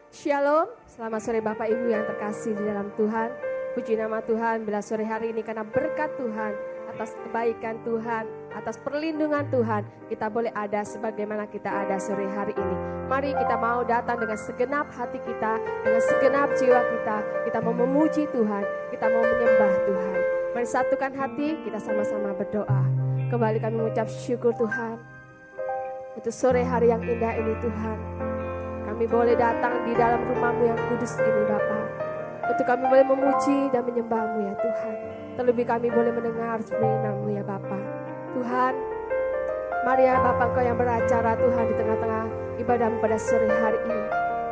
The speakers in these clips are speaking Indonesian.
Shalom, selamat sore Bapak Ibu yang terkasih di dalam Tuhan. Puji nama Tuhan bila sore hari ini karena berkat Tuhan, atas kebaikan Tuhan, atas perlindungan Tuhan, kita boleh ada sebagaimana kita ada sore hari ini. Mari kita mau datang dengan segenap hati kita, dengan segenap jiwa kita mau memuji Tuhan, kita mau menyembah Tuhan. Mari satukan hati, kita sama-sama berdoa. Kembali kami mengucap syukur Tuhan, untuk sore hari yang indah ini Tuhan. Kami boleh datang di dalam rumah-Mu yang kudus ini Bapa. Untuk kami boleh memuji dan menyembah-Mu ya Tuhan. Terlebih kami boleh mendengar firman-Mu ya Bapa. Tuhan, mari ya Bapa Engkau yang beracara Tuhan di tengah-tengah ibadah-Mu pada sore hari ini.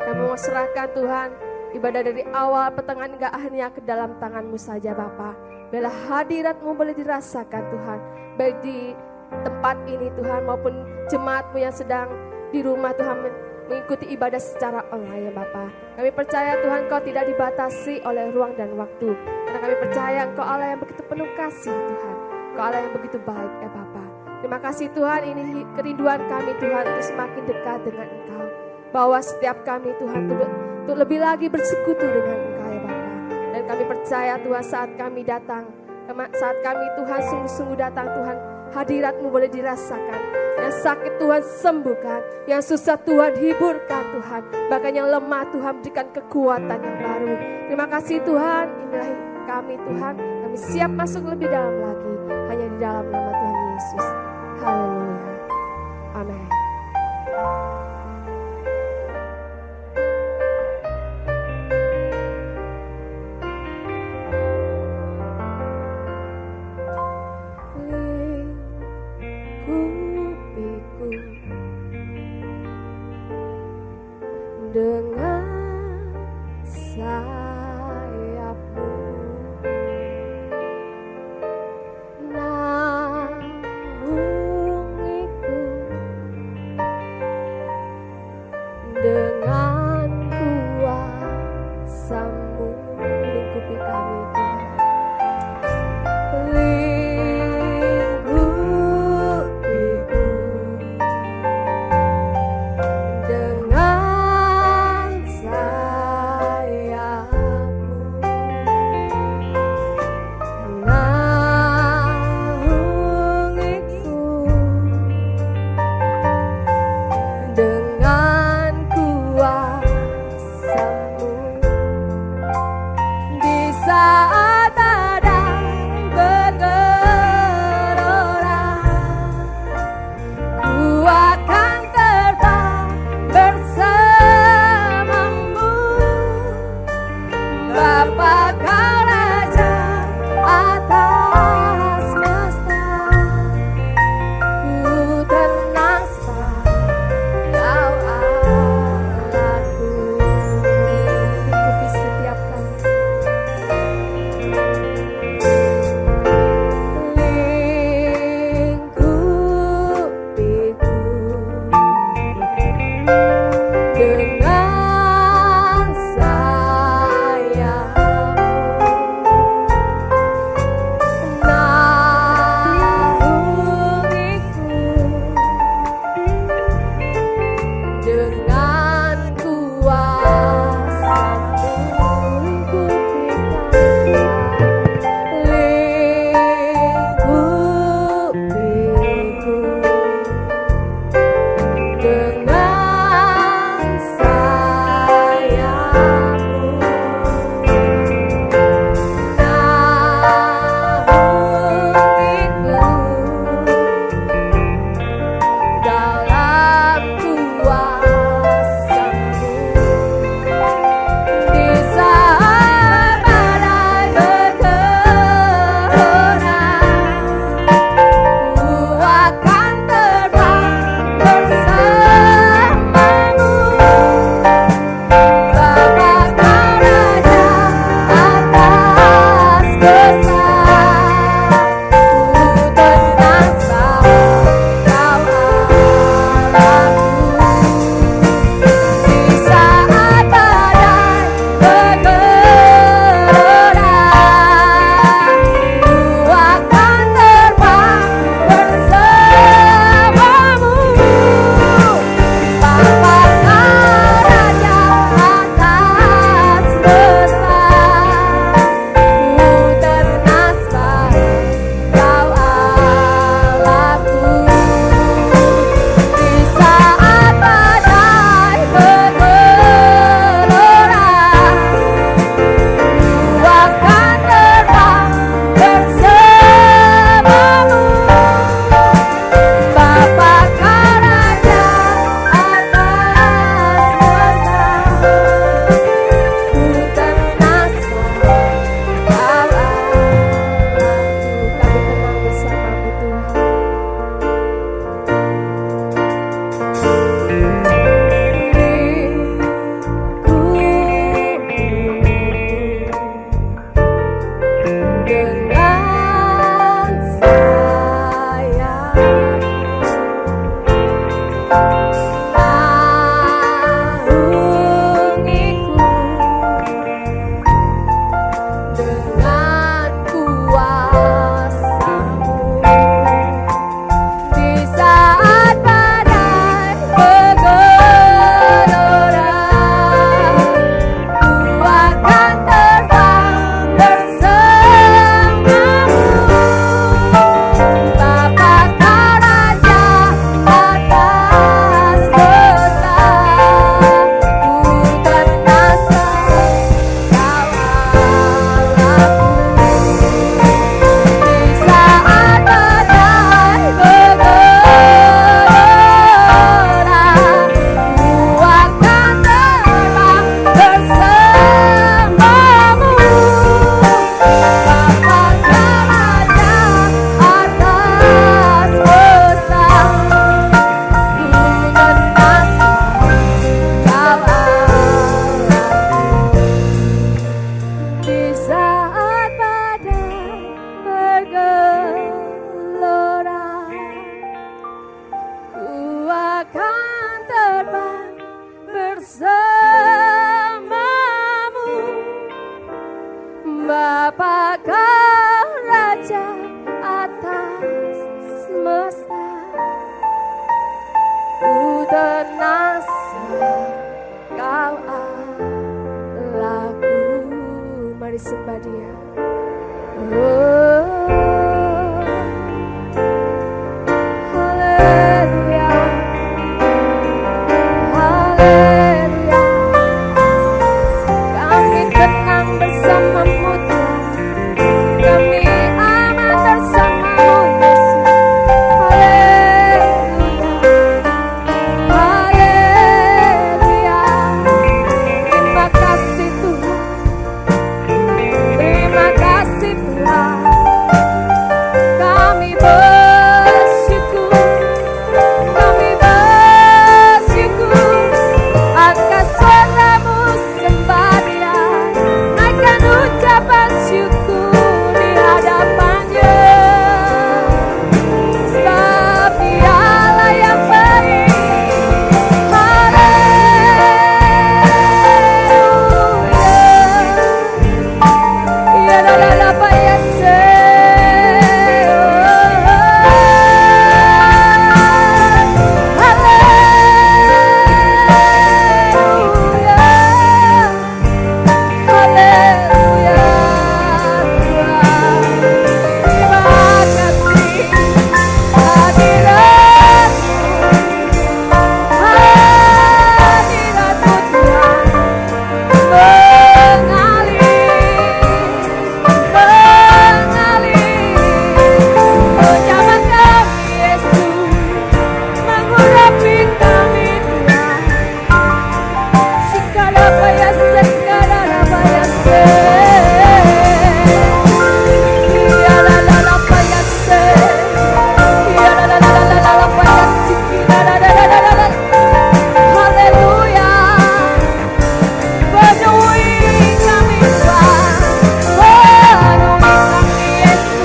Kami mau serahkan Tuhan ibadah dari awal pertengahan hingga akhirnya ke dalam tangan-Mu saja Bapa. Bila hadirat-Mu boleh dirasakan Tuhan, baik di tempat ini Tuhan maupun jemaat-Mu yang sedang di rumah Tuhan mengikuti ibadah secara online ya Bapa. Kami percaya Tuhan Kau tidak dibatasi oleh ruang dan waktu. Karena kami percaya Engkau Allah yang begitu penuh kasih Tuhan. Engkau Allah yang begitu baik ya Bapa. Terima kasih Tuhan, ini kerinduan kami Tuhan untuk semakin dekat dengan Engkau. Bahwa setiap kami Tuhan untuk lebih lagi bersekutu dengan Engkau ya Bapa. Dan kami percaya Tuhan saat kami datang, saat kami Tuhan sungguh-sungguh datang Tuhan, hadirat-Mu boleh dirasakan. Yang sakit Tuhan sembuhkan, yang susah Tuhan hiburkan Tuhan, bahkan yang lemah Tuhan berikan kekuatan yang baru. Terima kasih Tuhan, inilah kami Tuhan, kami siap masuk lebih dalam lagi, hanya di dalam nama Tuhan Yesus. Haleluya, amin. Dengan sayap-Mu naungiku, dengan kuasa-Mu lingkupi kami Tuhan. Bapa Kau Raja atas semesta, ku tenang Kau Allahku. Mari sembah Dia. Oh, haleluya, haleluya. Kami tenang bersama-Mu Tuhan, kami aman bersama-Mu Yesus. Haleluya, haleluya. Terima kasih Tuhan, terima kasih Tuhan. Kami bersyukur, kami bersyukur. Angkat suaramu sembah Dia, naikkan ucapan syukur di hadapan-Nya. Sebab Dialah yang baik. Haleluya. Ya la la la ba ya se. Haleluya. Haleluya. Terima kasih hadirat-Mu, hadirat-Mu Tuhan mengalir, ucapan kami Yesus mengurapi kami Tuhan. Shikarabaya sekarabaya se, ya la la la baya se, ya la la la la la la baya sikira la la la la la. Haleluya. Penuhi kami Tuhan, penuhi kami Yesus.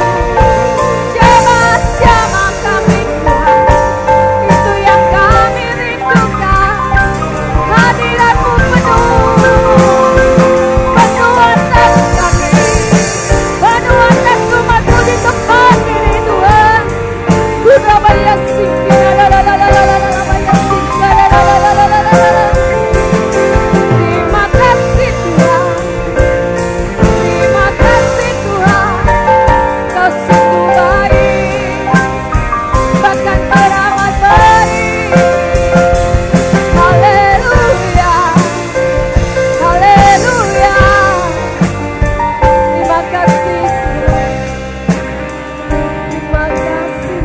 Jemaat-jemaat kami Tuhan, itu yang kami rindukan. Hadirat-Mu penuh atas kami, penuh atas umat-Mu di tempat ini Tuhan. Kurabaya sikira la la la la la la la baya sikira la la la la la la la. Terima kasih Tuhan, terima kasih Tuhan. Kau sungguh baik, bahkan teramat baik. Haleluya, haleluya. Terima kasih Tuhan, terima kasih.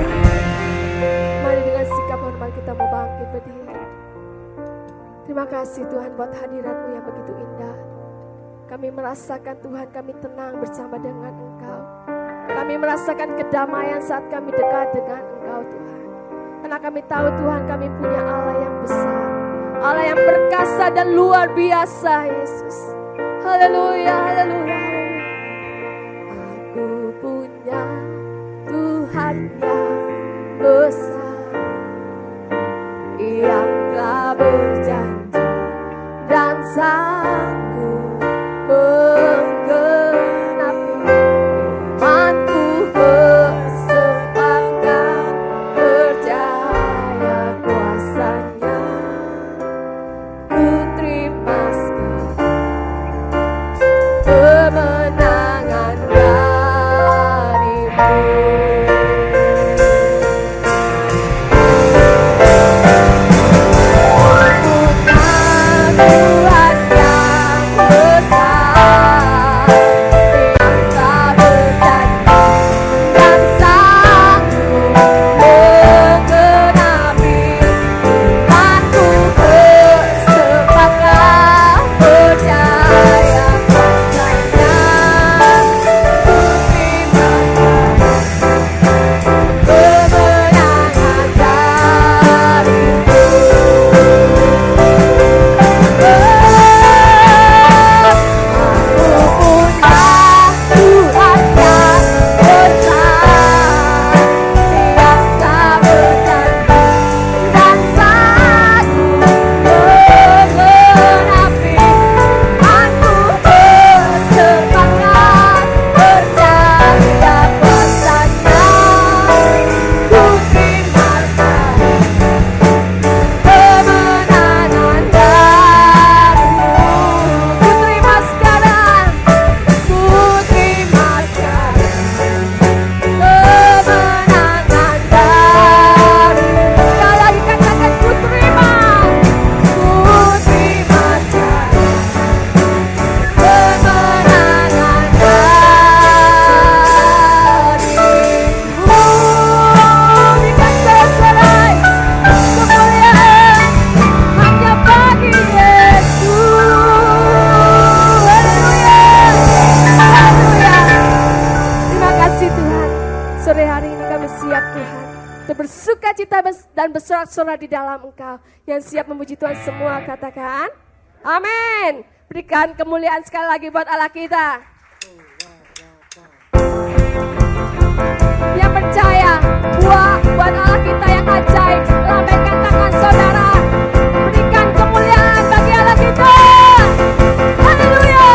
Mari dengan sikap hormat kita mau bangkit berdiri. Terima kasih Tuhan buat hadirat-Mu yang begitu indah. Kami merasakan Tuhan, kami tenang bersama dengan Engkau. Kami merasakan kedamaian saat kami dekat dengan Engkau Tuhan. Karena kami tahu Tuhan, kami punya Allah yang besar, Allah yang perkasa dan luar biasa Yesus. Haleluya, haleluya, haleluya. Aku punya Tuhan yang besar, yang telah berjanji dan sanggup menggenapi imanku. Bersepakat percaya kuasa-Nya, ku terima kemenangan dari-Mu. Tuhan yang besar, bersorak-sorak di dalam Engkau. Yang siap memuji Tuhan semua katakan, amin. Berikan kemuliaan sekali lagi buat Allah kita. Yang percaya, buat Allah kita yang ajaib. Lambaikan tangan saudara. Berikan kemuliaan bagi Allah kita. Haleluya.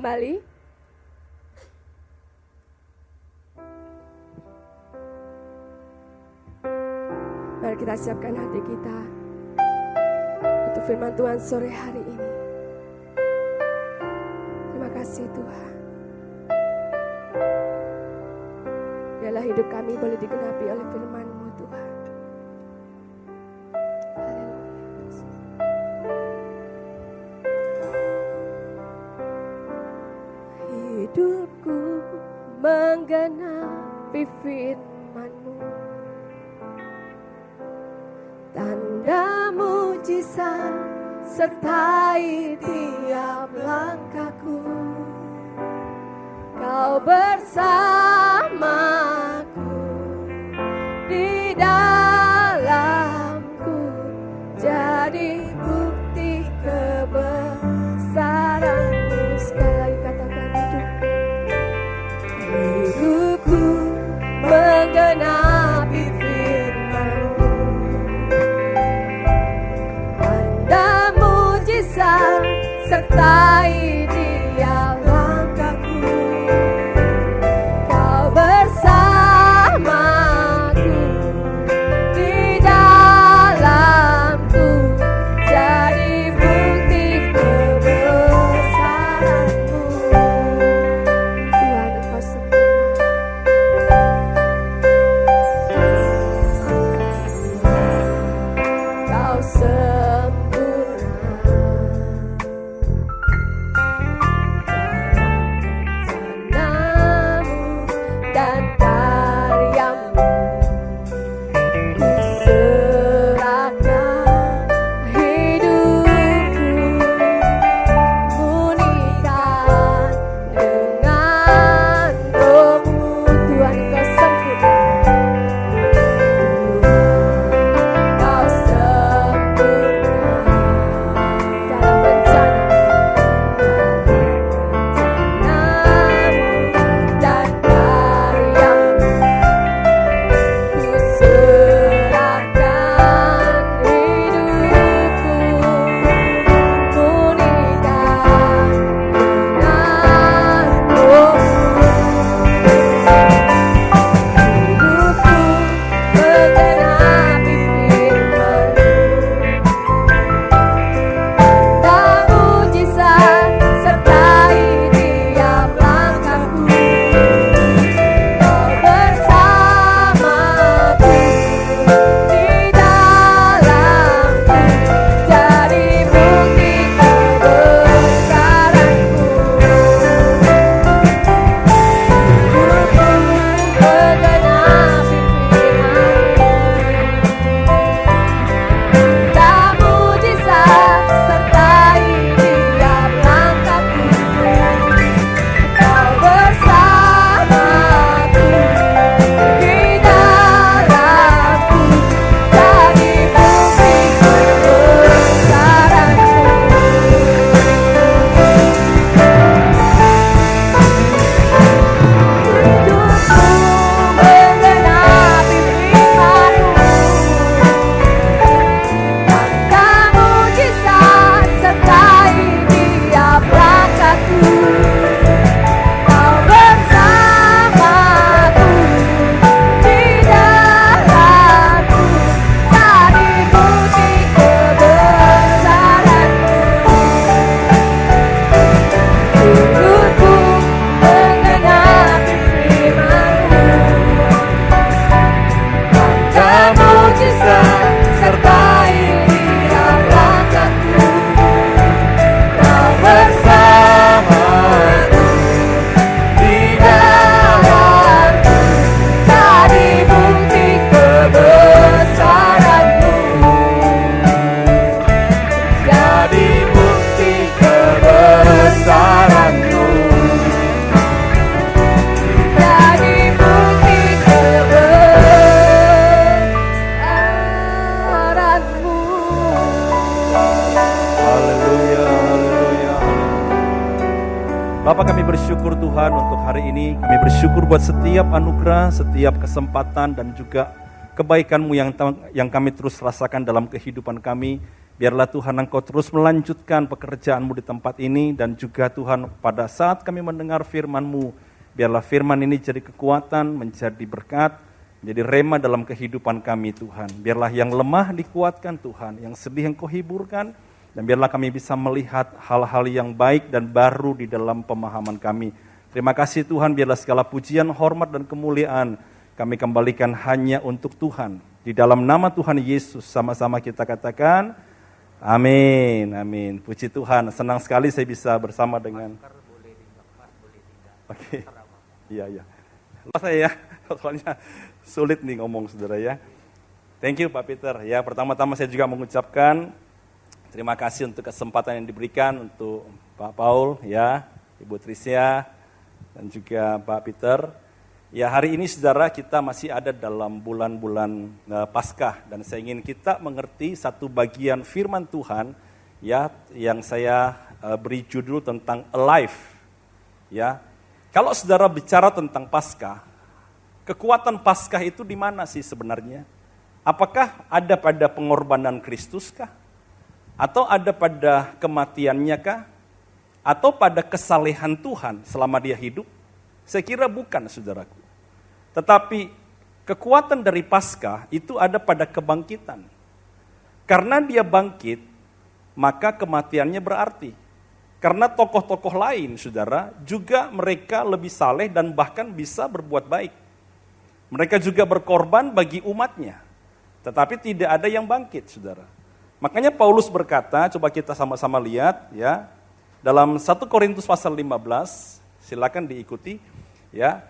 kembali. Mari kita siapkan hati kita untuk firman Tuhan sore hari ini. Terima kasih Tuhan. Biarlah hidup kami boleh digenapi oleh firman-Mu Tuhan. menggenapi firman-Mu. Tanda mujizat sertai tiap langkahku. Kau bersamaku di dalamku, jadi bukti kebesaran-Mu. Sekali lagi katakan hidupku menggenapi firman-Mu. Tanda mujizat sertai tiap langkahku. Kau bersamaku di dalamku, jadi bukti kebesaran-Mu. Tuhan, Engkau sempurna. Kau sempurna dalam rencana-Mu dan karya-Mu. Ku serahkan hidupku, munikan dengan roh-Mu. Tuhan, Engkau sempurna. Kau sempurna dalam rencana-Mu dan karya-Mu. Ku serahkan hidupku, munikan dengan roh-Mu. Hidupku menggenapi firman-Mu. Tanda mujizat sertai tiap langkahku. Kau bersamaku di dalamku, jadi bukti kebesaran-Mu. Hidupku menggenapi firman-Mu. Tanda mujizat sertai tiap langkahku. Kau bersamaku di dalamku, jadi bukti kebesaran-Mu. Hidupku menggenapi firman-Mu. Tanda mujizat sertai tiap langkahku. Kau bersamaku di dalamku, jadi bukti kebesaran-Mu. Hidupku menggenapi firman-Mu. Tanda mujizat sertai tiap langkahku. Kau bersamaku di dalamku, jadi bukti kebesaran-Mu. Jadi bukti kebesaran-Mu. Jadi bukti kebesaran-Mu. Haleluya, haleluya. Bapak, kami bersyukur Tuhan untuk hari ini. Kami bersyukur buat setiap anugerah, setiap kesempatan dan juga kebaikan-Mu yang kami terus rasakan dalam kehidupan kami. Biarlah Tuhan Engkau terus melanjutkan pekerjaan-Mu di tempat ini, dan juga Tuhan pada saat kami mendengar firman-Mu, biarlah firman ini jadi kekuatan, menjadi berkat, menjadi rema dalam kehidupan kami Tuhan. Biarlah yang lemah dikuatkan Tuhan, yang sedih Engkau hiburkan, dan biarlah kami bisa melihat hal-hal yang baik dan baru di dalam pemahaman kami. Terima kasih Tuhan, biarlah segala pujian, hormat dan kemuliaan kami kembalikan hanya untuk Tuhan. Di dalam nama Tuhan Yesus sama-sama kita katakan, amin, amin. Puji Tuhan, senang sekali saya bisa bersama dengan... Oke, iya. Saya ya, soalnya sulit nih ngomong saudara ya. Thank you Pak Peter. Ya, pertama-tama saya juga mengucapkan terima kasih untuk kesempatan yang diberikan untuk Pak Paul, ya, Ibu Tricia, dan juga Pak Peter. Ya, hari ini saudara kita masih ada dalam bulan-bulan Paskah dan saya ingin kita mengerti satu bagian firman Tuhan ya yang saya beri judul tentang alive. Ya. Kalau saudara bicara tentang Paskah, kekuatan Paskah itu di mana sih sebenarnya? Apakah ada pada pengorbanan Kristus kah? Atau ada pada kematiannya kah? Atau pada kesalehan Tuhan selama dia hidup? Saya kira bukan, saudaraku. Tetapi kekuatan dari Paskah itu ada pada kebangkitan. Karena dia bangkit, maka kematiannya berarti. Karena tokoh-tokoh lain, saudara, juga mereka lebih saleh dan bahkan bisa berbuat baik. Mereka juga berkorban bagi umatnya. Tetapi tidak ada yang bangkit, saudara. Makanya Paulus berkata, coba kita sama-sama lihat ya, dalam 1 Korintus pasal 15, silakan diikuti ya.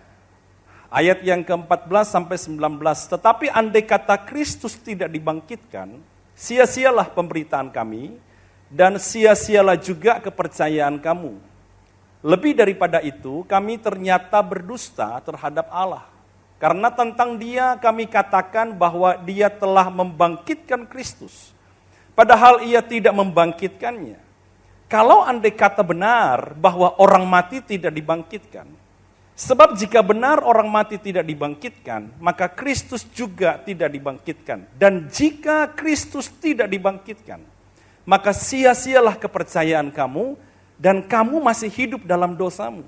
Ayat yang ke-14 sampai 19, tetapi andai kata Kristus tidak dibangkitkan, sia-sialah pemberitaan kami, dan sia-sialah juga kepercayaan kamu. Lebih daripada itu, kami ternyata berdusta terhadap Allah. Karena tentang dia kami katakan bahwa dia telah membangkitkan Kristus. Padahal ia tidak membangkitkannya. Kalau andai kata benar bahwa orang mati tidak dibangkitkan. Sebab jika benar orang mati tidak dibangkitkan, maka Kristus juga tidak dibangkitkan. Dan jika Kristus tidak dibangkitkan, maka sia-sialah kepercayaan kamu dan kamu masih hidup dalam dosamu.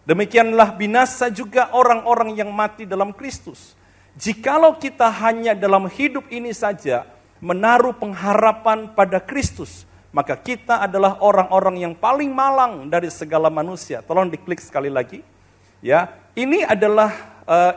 Demikianlah binasa juga orang-orang yang mati dalam Kristus. Jikalau kita hanya dalam hidup ini saja menaruh pengharapan pada Kristus, maka kita adalah orang-orang yang paling malang dari segala manusia. Tolong diklik sekali lagi. Ya, ini adalah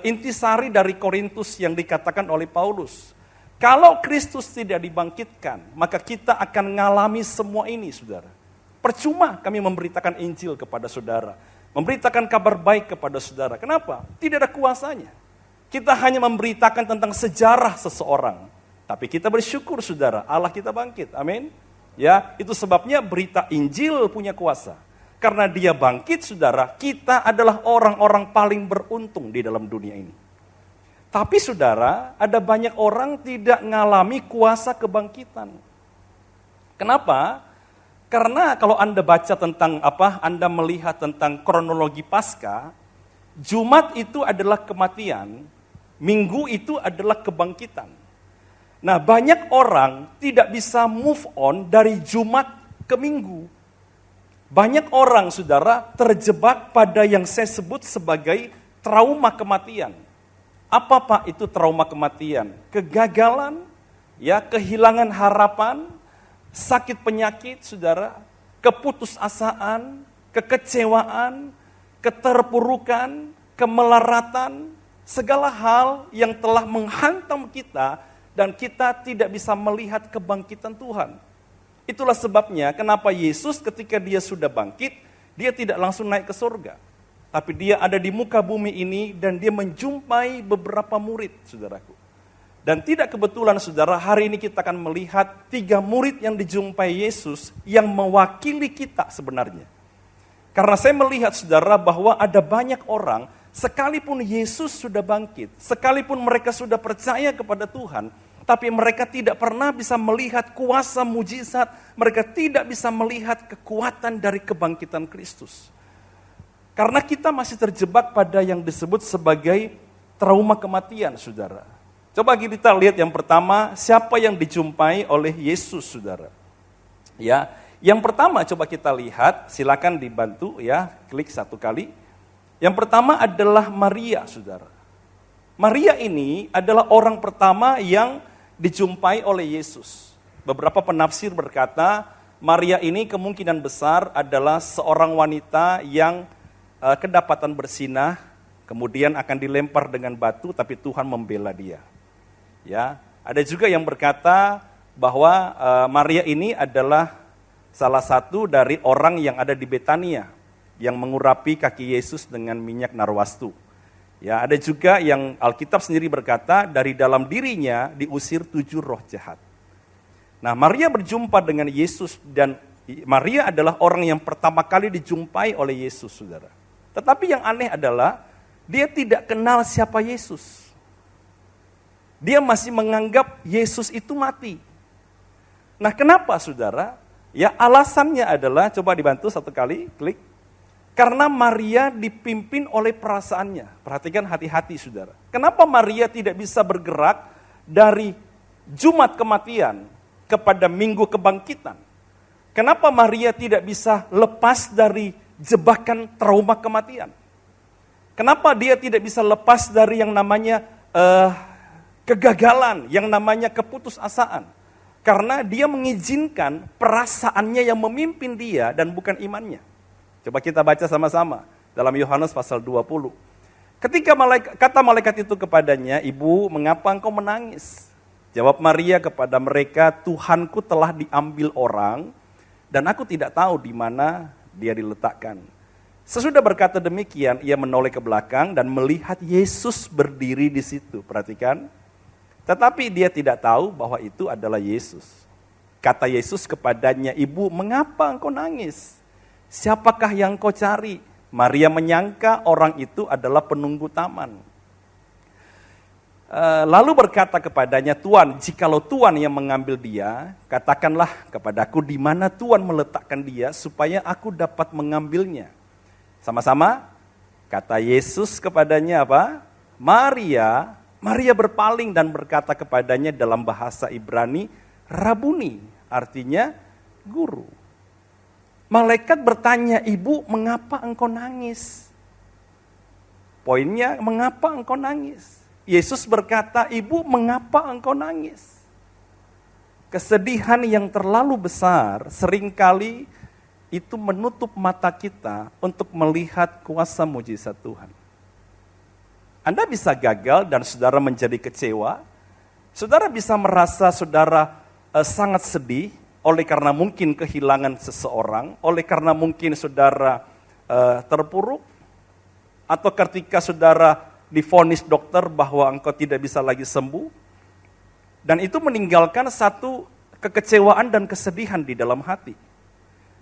intisari dari Korintus yang dikatakan oleh Paulus. Kalau Kristus tidak dibangkitkan, maka kita akan mengalami semua ini, saudara. Percuma kami memberitakan Injil kepada saudara, memberitakan kabar baik kepada saudara. Kenapa? Tidak ada kuasanya. Kita hanya memberitakan tentang sejarah seseorang. Tapi kita bersyukur, saudara, Allah kita bangkit. Amin. Ya, itu sebabnya berita Injil punya kuasa. Karena dia bangkit, saudara, kita adalah orang-orang paling beruntung di dalam dunia ini. Tapi saudara, ada banyak orang tidak mengalami kuasa kebangkitan. Kenapa? Karena kalau Anda baca tentang Anda melihat tentang kronologi Paskah, Jumat itu adalah kematian, Minggu itu adalah kebangkitan. Nah, banyak orang tidak bisa move on dari Jumat ke Minggu. Banyak orang, saudara, terjebak pada yang saya sebut sebagai trauma kematian. Apa Pak itu trauma kematian? Kegagalan, ya, kehilangan harapan, sakit penyakit, saudara, keputusasaan, kekecewaan, keterpurukan, kemelaratan, segala hal yang telah menghantam kita dan kita tidak bisa melihat kebangkitan Tuhan. Itulah sebabnya kenapa Yesus ketika dia sudah bangkit, dia tidak langsung naik ke surga. Tapi dia ada di muka bumi ini dan dia menjumpai beberapa murid, saudaraku. Dan tidak kebetulan, saudara, hari ini kita akan melihat 3 murid yang dijumpai Yesus yang mewakili kita sebenarnya. Karena saya melihat, saudara, bahwa ada banyak orang, sekalipun Yesus sudah bangkit, sekalipun mereka sudah percaya kepada Tuhan, tapi mereka tidak pernah bisa melihat kuasa mujizat, mereka tidak bisa melihat kekuatan dari kebangkitan Kristus. Karena kita masih terjebak pada yang disebut sebagai trauma kematian, saudara. Coba kita lihat yang pertama, siapa yang dijumpai oleh Yesus, saudara. Ya, yang pertama coba kita lihat, silakan dibantu ya, klik 1 kali. Yang pertama adalah Maria, saudara. Maria ini adalah orang pertama yang dijumpai oleh Yesus. Beberapa penafsir berkata, Maria ini kemungkinan besar adalah seorang wanita yang kedapatan bersinah, kemudian akan dilempar dengan batu, tapi Tuhan membela dia. Ya, ada juga yang berkata bahwa Maria ini adalah salah satu dari orang yang ada di Betania, yang mengurapi kaki Yesus dengan minyak narwastu. Ya, ada juga yang Alkitab sendiri berkata dari dalam dirinya diusir 7 roh jahat. Nah, Maria berjumpa dengan Yesus dan Maria adalah orang yang pertama kali dijumpai oleh Yesus, saudara. Tetapi yang aneh adalah dia tidak kenal siapa Yesus. Dia masih menganggap Yesus itu mati. Nah, kenapa saudara? Ya, alasannya adalah, coba dibantu satu kali, klik. Karena Maria dipimpin oleh perasaannya. Perhatikan hati-hati saudara. Kenapa Maria tidak bisa bergerak dari Jumat kematian kepada Minggu kebangkitan? Kenapa Maria tidak bisa lepas dari jebakan trauma kematian? Kenapa dia tidak bisa lepas dari yang namanya kegagalan, yang namanya keputusasaan? Karena dia mengizinkan perasaannya yang memimpin dia dan bukan imannya. Coba kita baca sama-sama dalam Yohanes pasal 20. Ketika kata malaikat itu kepadanya, "Ibu, mengapa engkau menangis?" Jawab Maria kepada mereka, "Tuhanku telah diambil orang dan aku tidak tahu di mana dia diletakkan." Sesudah berkata demikian, ia menoleh ke belakang dan melihat Yesus berdiri di situ. Perhatikan. Tetapi dia tidak tahu bahwa itu adalah Yesus. Kata Yesus kepadanya, "Ibu, mengapa engkau nangis? Siapakah yang kau cari?" Maria menyangka orang itu adalah penunggu taman. Lalu berkata kepadanya, "Tuan, jikalau Tuan yang mengambil dia, katakanlah kepadaku di mana Tuan meletakkan dia supaya aku dapat mengambilnya." Sama-sama, kata Yesus kepadanya apa? "Maria." Maria berpaling dan berkata kepadanya dalam bahasa Ibrani, "Rabuni," artinya guru. Malaikat bertanya, "Ibu, mengapa engkau nangis?" Poinnya, mengapa engkau nangis? Yesus berkata, "Ibu, mengapa engkau nangis?" Kesedihan yang terlalu besar seringkali itu menutup mata kita untuk melihat kuasa mujizat Tuhan. Anda bisa gagal dan saudara menjadi kecewa. Saudara bisa merasa saudara sangat sedih oleh karena mungkin kehilangan seseorang, oleh karena mungkin saudara terpuruk, atau ketika saudara divonis dokter bahwa engkau tidak bisa lagi sembuh, dan itu meninggalkan satu kekecewaan dan kesedihan di dalam hati.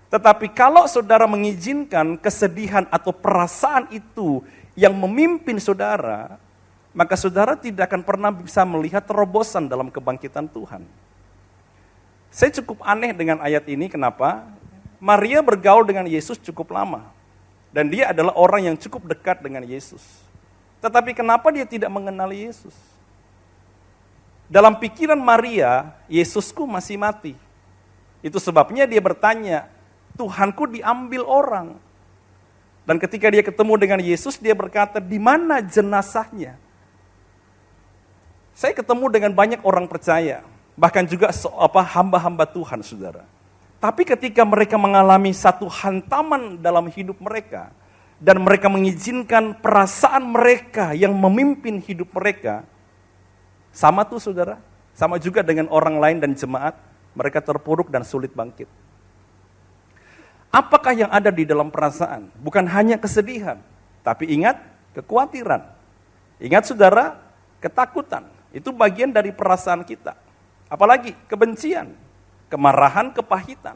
Tetapi kalau saudara mengizinkan kesedihan atau perasaan itu yang memimpin saudara, maka saudara tidak akan pernah bisa melihat terobosan dalam kebangkitan Tuhan. Saya cukup aneh dengan ayat ini, kenapa? Maria bergaul dengan Yesus cukup lama. Dan dia adalah orang yang cukup dekat dengan Yesus. Tetapi kenapa dia tidak mengenal Yesus? Dalam pikiran Maria, Yesusku masih mati. Itu sebabnya dia bertanya, "Tuhanku diambil orang." Dan ketika dia ketemu dengan Yesus, dia berkata, "Di mana jenazahnya?" Saya ketemu dengan banyak orang percaya, bahkan juga hamba-hamba Tuhan, saudara. Tapi ketika mereka mengalami satu hantaman dalam hidup mereka, dan mereka mengizinkan perasaan mereka yang memimpin hidup mereka, sama tuh saudara, sama juga dengan orang lain dan jemaat, mereka terpuruk dan sulit bangkit. Apakah yang ada di dalam perasaan? Bukan hanya kesedihan, tapi ingat, kekhawatiran. Ingat saudara, ketakutan, itu bagian dari perasaan kita. Apalagi kebencian, kemarahan, kepahitan.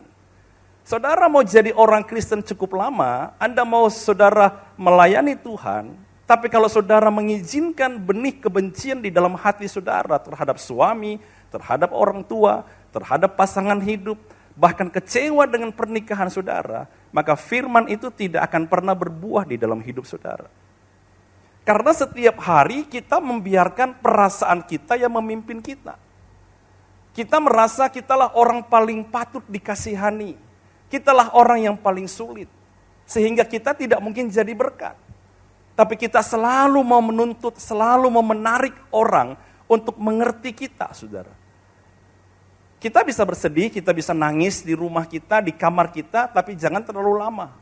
Saudara mau jadi orang Kristen cukup lama, Anda mau saudara melayani Tuhan, tapi kalau saudara mengizinkan benih kebencian di dalam hati saudara terhadap suami, terhadap orang tua, terhadap pasangan hidup, bahkan kecewa dengan pernikahan saudara, maka firman itu tidak akan pernah berbuah di dalam hidup saudara. Karena setiap hari kita membiarkan perasaan kita yang memimpin kita. Kita merasa kitalah orang paling patut dikasihani. Kitalah orang yang paling sulit. Sehingga kita tidak mungkin jadi berkat. Tapi kita selalu mau menuntut, selalu mau menarik orang untuk mengerti kita, saudara. Kita bisa bersedih, kita bisa nangis di rumah kita, di kamar kita, tapi jangan terlalu lama.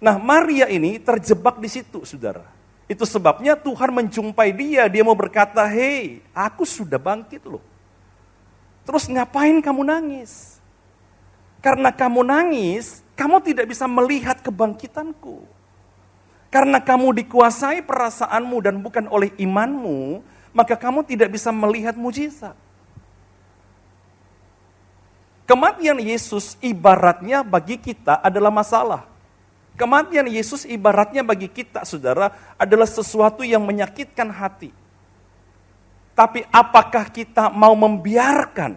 Nah, Maria ini terjebak di situ, saudara. Itu sebabnya Tuhan menjumpai dia mau berkata, "Hei, aku sudah bangkit loh. Terus ngapain kamu nangis? Karena kamu nangis, kamu tidak bisa melihat kebangkitanku. Karena kamu dikuasai perasaanmu dan bukan oleh imanmu, maka kamu tidak bisa melihat mujizat. Kematian Yesus ibaratnya bagi kita adalah masalah. Kematian Yesus ibaratnya bagi kita, saudara, adalah sesuatu yang menyakitkan hati. Tapi apakah kita mau membiarkan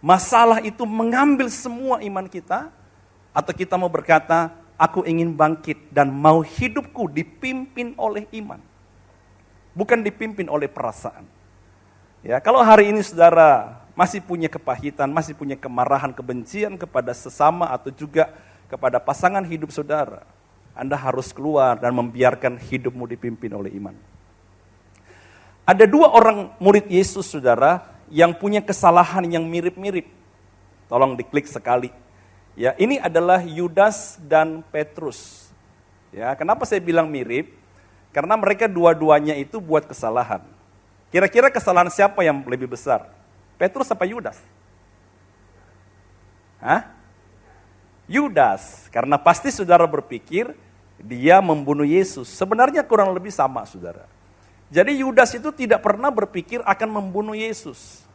masalah itu mengambil semua iman kita? Atau kita mau berkata, aku ingin bangkit dan mau hidupku dipimpin oleh iman. Bukan dipimpin oleh perasaan. Ya, kalau hari ini saudara masih punya kepahitan, masih punya kemarahan, kebencian kepada sesama atau juga kepada pasangan hidup saudara, Anda harus keluar dan membiarkan hidupmu dipimpin oleh iman. Ada 2 orang murid Yesus, saudara, yang punya kesalahan yang mirip-mirip. Tolong diklik sekali. Ya, ini adalah Yudas dan Petrus. Ya, kenapa saya bilang mirip? Karena mereka dua-duanya itu buat kesalahan. Kira-kira kesalahan siapa yang lebih besar? Petrus apa Yudas? Hah? Yudas, karena pasti saudara berpikir dia membunuh Yesus. Sebenarnya kurang lebih sama, saudara. Jadi Yudas itu tidak pernah berpikir akan membunuh Yesus.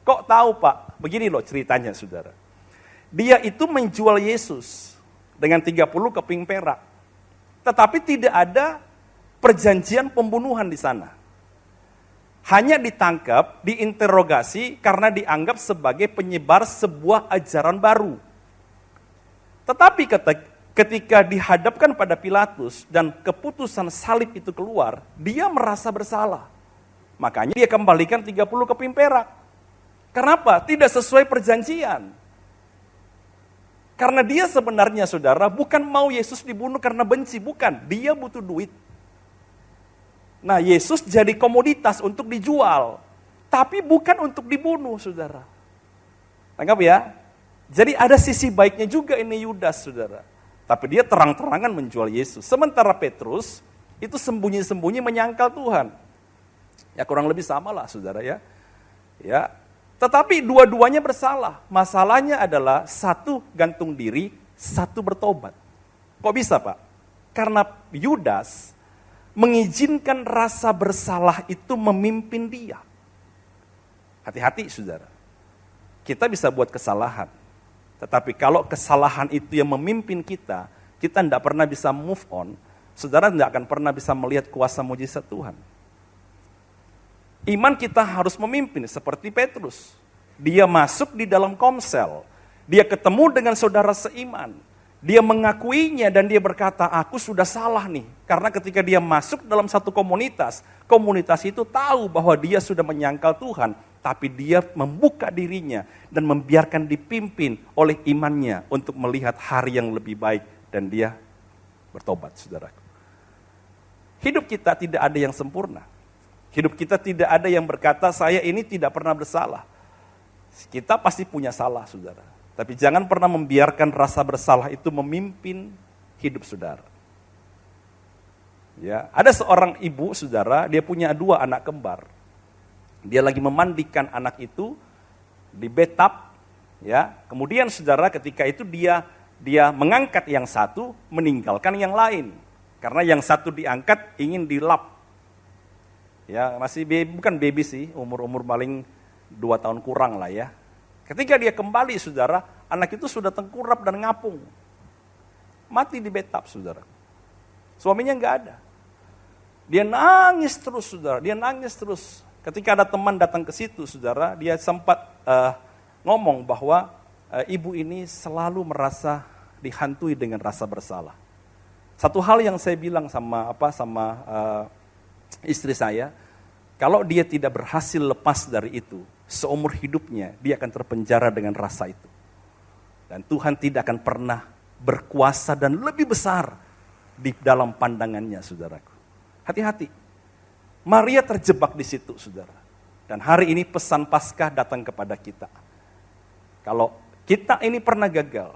Kok tahu, Pak? Begini loh ceritanya, saudara. Dia itu menjual Yesus dengan 30 keping perak. Tetapi tidak ada perjanjian pembunuhan di sana. Hanya ditangkap, diinterogasi karena dianggap sebagai penyebar sebuah ajaran baru. Tetapi ketika dihadapkan pada Pilatus dan keputusan salib itu keluar, dia merasa bersalah. Makanya dia kembalikan 30 keping perak. Kenapa? Tidak sesuai perjanjian. Karena dia sebenarnya, saudara, bukan mau Yesus dibunuh karena benci, bukan. Dia butuh duit. Nah, Yesus jadi komoditas untuk dijual. Tapi bukan untuk dibunuh, saudara. Tangkap ya? Jadi ada sisi baiknya juga ini Yudas, saudara. Tapi dia terang-terangan menjual Yesus. Sementara Petrus itu sembunyi-sembunyi menyangkal Tuhan. Ya kurang lebih sama lah, saudara ya. Ya. Tetapi dua-duanya bersalah. Masalahnya adalah satu gantung diri, satu bertobat. Kok bisa, Pak? Karena Yudas mengizinkan rasa bersalah itu memimpin dia. Hati-hati, saudara. Kita bisa buat kesalahan. Tetapi kalau kesalahan itu yang memimpin kita tidak pernah bisa move on, saudara tidak akan pernah bisa melihat kuasa mujizat Tuhan. Iman kita harus memimpin seperti Petrus. Dia masuk di dalam komsel. Dia ketemu dengan saudara seiman. Dia mengakuinya dan dia berkata, aku sudah salah nih. Karena ketika dia masuk dalam satu komunitas, komunitas itu tahu bahwa dia sudah menyangkal Tuhan. Tapi dia membuka dirinya dan membiarkan dipimpin oleh imannya untuk melihat hari yang lebih baik. Dan dia bertobat, saudaraku. Hidup kita tidak ada yang sempurna. Hidup kita tidak ada yang berkata, saya ini tidak pernah bersalah. Kita pasti punya salah, saudara. Tapi jangan pernah membiarkan rasa bersalah itu memimpin hidup saudara. Ya, ada seorang ibu, saudara, dia punya 2 anak kembar. Dia lagi memandikan anak itu di bathtub, ya. Kemudian saudara ketika itu dia mengangkat yang satu, meninggalkan yang lain. Karena yang satu diangkat ingin dilap. Ya, masih bukan baby sih, umur paling 2 tahun kurang lah ya. Ketika dia kembali, saudara, anak itu sudah tengkurap dan ngapung. Mati di bathtub, saudara. Suaminya nggak ada. Dia nangis terus, saudara. Dia nangis terus. Ketika ada teman datang ke situ, saudara, dia sempat ngomong bahwa ibu ini selalu merasa dihantui dengan rasa bersalah. Satu hal yang saya bilang sama istri saya, kalau dia tidak berhasil lepas dari itu, seumur hidupnya dia akan terpenjara dengan rasa itu. Dan Tuhan tidak akan pernah berkuasa dan lebih besar di dalam pandangannya, saudaraku. Hati-hati. Maria terjebak di situ, saudara. Dan hari ini pesan Paskah datang kepada kita. Kalau kita ini pernah gagal,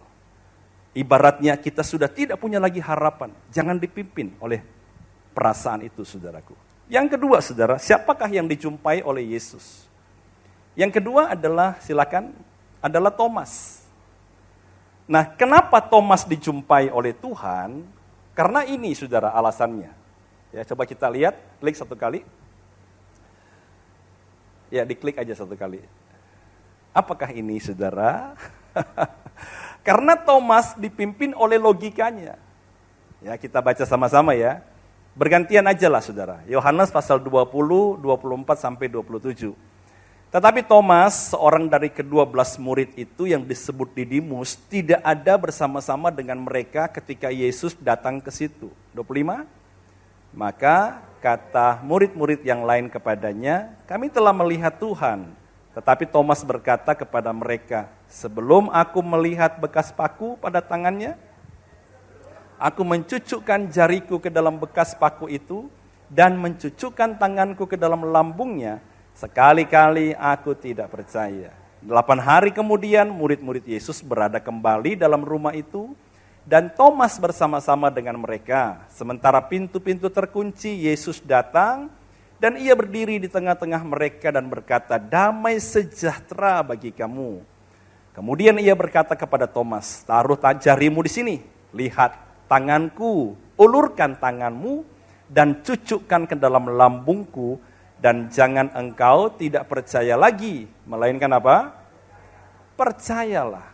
ibaratnya kita sudah tidak punya lagi harapan. Jangan dipimpin oleh perasaan itu, saudaraku. Yang kedua, saudara, siapakah yang dijumpai oleh Yesus? Yang kedua adalah, adalah Thomas. Nah, kenapa Thomas dijumpai oleh Tuhan? Karena ini saudara alasannya. Ya, coba kita lihat, klik satu kali. Ya, diklik aja satu kali. Apakah ini saudara? Karena Thomas dipimpin oleh logikanya. Ya, kita baca sama-sama ya. Bergantian aja lah saudara. Yohanes pasal 20, 24 sampai 27. Tetapi Thomas, seorang dari ke-12 murid itu yang disebut Didimus, tidak ada bersama-sama dengan mereka ketika Yesus datang ke situ. 25. Maka kata murid-murid yang lain kepadanya, kami telah melihat Tuhan. Tetapi Thomas berkata kepada mereka, sebelum aku melihat bekas paku pada tangannya, aku mencucukkan jariku ke dalam bekas paku itu, dan mencucukkan tanganku ke dalam lambungnya, sekali-kali aku tidak percaya. 8 hari kemudian murid-murid Yesus berada kembali dalam rumah itu, dan Thomas bersama-sama dengan mereka. Sementara pintu-pintu terkunci, Yesus datang, dan ia berdiri di tengah-tengah mereka dan berkata, damai sejahtera bagi kamu. Kemudian ia berkata kepada Thomas, taruh jarimu di sini, lihat tanganku, ulurkan tanganmu, dan cucukkan ke dalam lambungku, dan jangan engkau tidak percaya lagi, melainkan apa? Percayalah.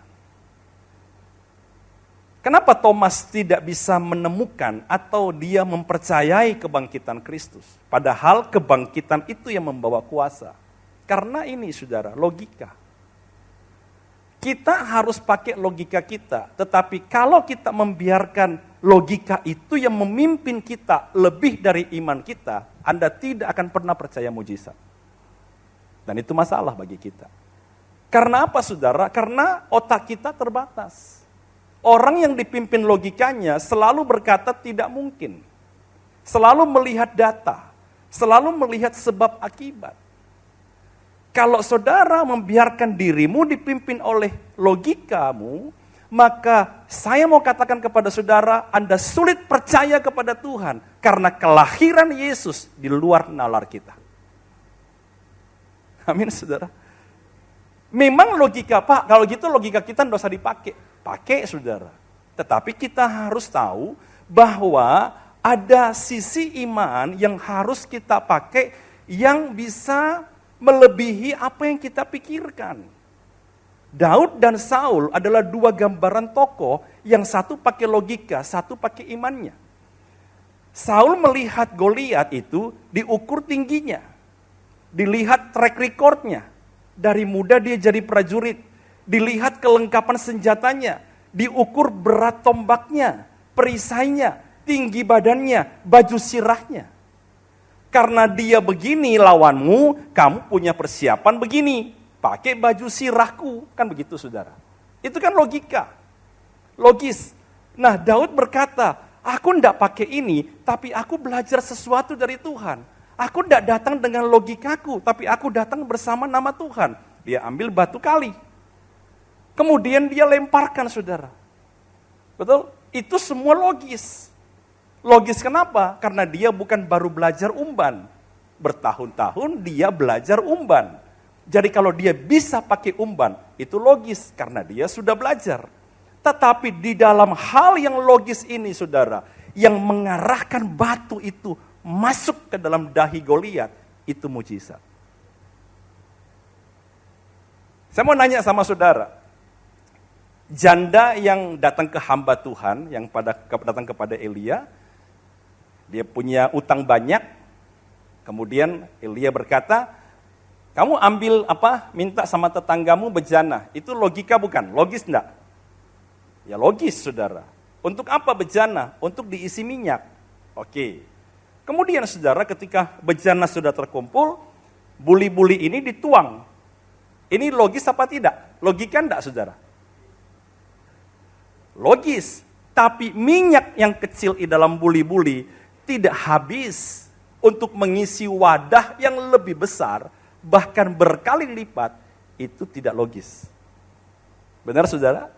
Kenapa Thomas tidak bisa menemukan atau dia mempercayai kebangkitan Kristus? Padahal kebangkitan itu yang membawa kuasa. Karena ini saudara, logika. Kita harus pakai logika kita, tetapi kalau kita membiarkan logika itu yang memimpin kita lebih dari iman kita, Anda tidak akan pernah percaya mujizat. Dan itu masalah bagi kita. Karena apa saudara? Karena otak kita terbatas. Orang yang dipimpin logikanya selalu berkata tidak mungkin. Selalu melihat data, selalu melihat sebab akibat. Kalau saudara membiarkan dirimu dipimpin oleh logikamu, maka saya mau katakan kepada saudara, Anda sulit percaya kepada Tuhan karena kelahiran Yesus di luar nalar kita. Amin saudara. Memang logika, Pak, kalau gitu logika kita tidak usah dipakai. Pakai saudara. Tetapi kita harus tahu bahwa ada sisi iman yang harus kita pakai yang bisa melebihi apa yang kita pikirkan. Daud dan Saul adalah dua gambaran tokoh yang satu pakai logika, satu pakai imannya. Saul melihat Goliat itu diukur tingginya. Dilihat track recordnya. Dari muda dia jadi prajurit. Dilihat kelengkapan senjatanya, diukur berat tombaknya, perisainya, tinggi badannya, baju sirahnya. Karena dia begini lawanmu, kamu punya persiapan begini. Pakai baju sirahku, kan begitu saudara. Itu kan logika, logis. Nah Daud berkata, aku tidak pakai ini, tapi aku belajar sesuatu dari Tuhan. Aku tidak datang dengan logikaku, tapi aku datang bersama nama Tuhan. Dia ambil batu kali. Kemudian dia lemparkan saudara. Betul? Itu semua logis. Logis kenapa? Karena dia bukan baru belajar umban. Bertahun-tahun dia belajar umban. Jadi kalau dia bisa pakai umban, itu logis karena dia sudah belajar. Tetapi di dalam hal yang logis ini saudara, yang mengarahkan batu itu masuk ke dalam dahi Goliat, itu mujizat. Saya mau nanya sama saudara, janda yang datang ke hamba Tuhan, yang datang kepada Elia, dia punya utang banyak, kemudian Elia berkata, kamu ambil minta sama tetanggamu bejana, itu logika bukan? Logis enggak? Ya logis saudara. Untuk apa bejana? Untuk diisi minyak. Oke. Kemudian saudara ketika bejana sudah terkumpul, buli-buli ini dituang. Ini logis apa tidak? Logika enggak saudara? Logis, tapi minyak yang kecil di dalam buli-buli tidak habis untuk mengisi wadah yang lebih besar, bahkan berkali lipat, itu tidak logis. Benar saudara?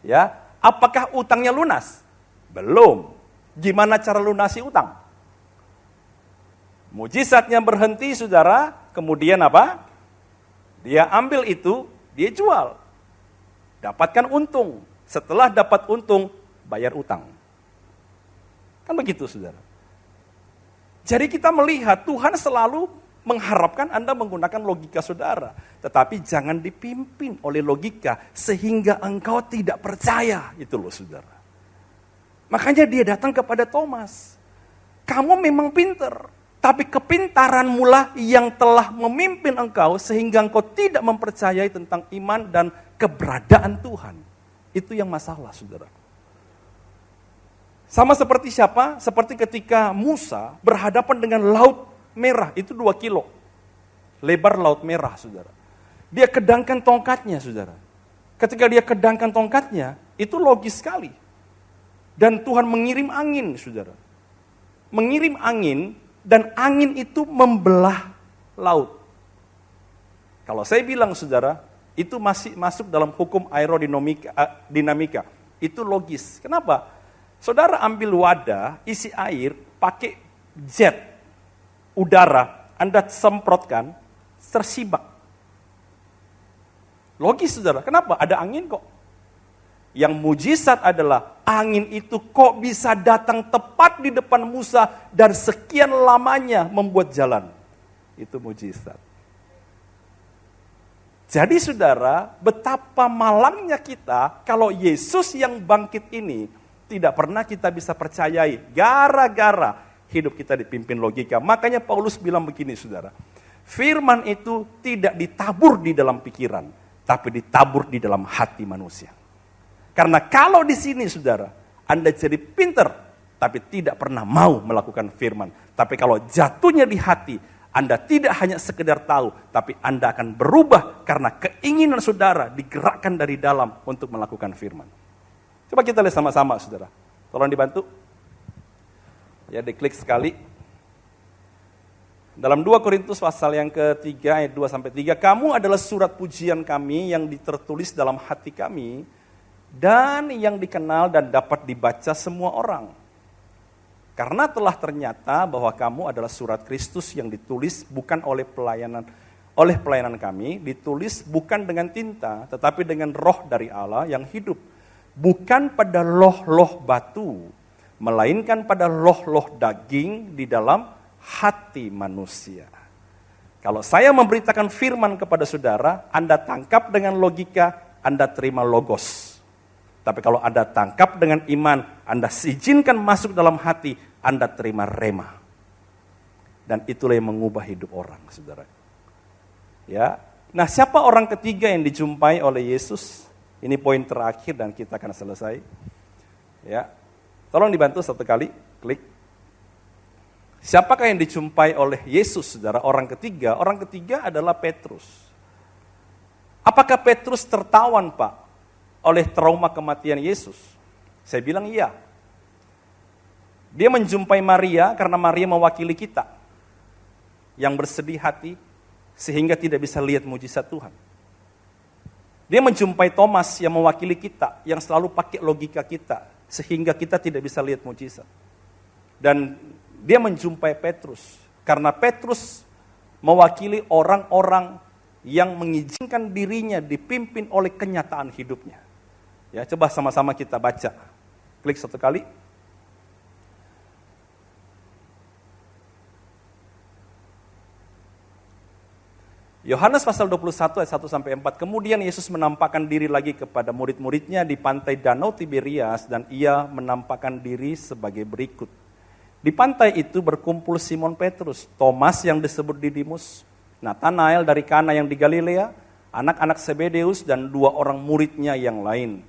Ya, apakah utangnya lunas? Belum. Gimana cara lunasi utang? Mujizatnya berhenti saudara, kemudian apa? Dia ambil itu, dia jual. Dapatkan untung. Setelah dapat untung, bayar utang. Kan begitu saudara. Jadi kita melihat Tuhan selalu mengharapkan Anda menggunakan logika saudara. Tetapi jangan dipimpin oleh logika sehingga engkau tidak percaya. Itu loh saudara. Makanya dia datang kepada Thomas. Kamu memang pinter, tapi kepintaranmu lah yang telah memimpin engkau sehingga engkau tidak mempercayai tentang iman dan keberadaan Tuhan. Itu yang masalah, saudara. Sama seperti siapa? Seperti ketika Musa berhadapan dengan Laut Merah, itu 2 kilo. Lebar Laut Merah, saudara. Dia kedangkan tongkatnya, saudara. Ketika dia kedangkan tongkatnya, itu logis sekali. Dan Tuhan mengirim angin, saudara. Mengirim angin, dan angin itu membelah laut. Kalau saya bilang saudara, itu masih masuk dalam hukum aerodinamika. Itu logis. Kenapa? Saudara ambil wadah, isi air, pakai jet udara, Anda semprotkan, tersibak. Logis saudara, kenapa? Ada angin kok. Yang mujizat adalah angin itu kok bisa datang tepat di depan Musa dan sekian lamanya membuat jalan. Itu mujizat. Jadi saudara, betapa malangnya kita kalau Yesus yang bangkit ini tidak pernah kita bisa percayai. Gara-gara hidup kita dipimpin logika. Makanya Paulus bilang begini saudara. Firman itu tidak ditabur di dalam pikiran, tapi ditabur di dalam hati manusia. Karena kalau di sini saudara, Anda jadi pinter, tapi tidak pernah mau melakukan firman. Tapi kalau jatuhnya di hati, Anda tidak hanya sekedar tahu, tapi Anda akan berubah karena keinginan saudara digerakkan dari dalam untuk melakukan firman. Coba kita lihat sama-sama saudara. Tolong dibantu. Ya, diklik sekali. Dalam 2 Korintus pasal yang ketiga ayat 2-3, kamu adalah surat pujian kami yang tertulis dalam hati kami, dan yang dikenal dan dapat dibaca semua orang. Karena telah ternyata bahwa kamu adalah surat Kristus yang ditulis bukan oleh pelayanan kami, ditulis bukan dengan tinta, tetapi dengan roh dari Allah yang hidup. Bukan pada loh-loh batu, melainkan pada loh-loh daging di dalam hati manusia. Kalau saya memberitakan firman kepada saudara, Anda tangkap dengan logika, Anda terima logos. Tapi kalau Anda tangkap dengan iman, Anda izinkan masuk dalam hati, Anda terima rema. Dan itulah yang mengubah hidup orang, saudara. Ya. Nah, siapa orang ketiga yang dijumpai oleh Yesus? Ini poin terakhir dan kita akan selesai. Ya. Tolong dibantu satu kali, klik. Siapakah yang dijumpai oleh Yesus, saudara? Orang ketiga adalah Petrus. Apakah Petrus tertawan, Pak, oleh trauma kematian Yesus? Saya bilang iya. Dia menjumpai Maria karena Maria mewakili kita yang bersedih hati sehingga tidak bisa lihat mujizat Tuhan. Dia menjumpai Thomas yang mewakili kita yang selalu pakai logika kita sehingga kita tidak bisa lihat mujizat. Dan dia menjumpai Petrus karena Petrus mewakili orang-orang yang mengizinkan dirinya dipimpin oleh kenyataan hidupnya. Ya, coba sama-sama kita baca. Klik satu kali. Yohanes pasal 21 ayat 1-4. Kemudian Yesus menampakkan diri lagi kepada murid-muridnya di pantai Danau Tiberias dan ia menampakkan diri sebagai berikut. Di pantai itu berkumpul Simon Petrus, Thomas yang disebut Didimus, Nathanael dari Kana yang di Galilea, anak-anak Zebedeus dan 2 orang muridnya yang lain.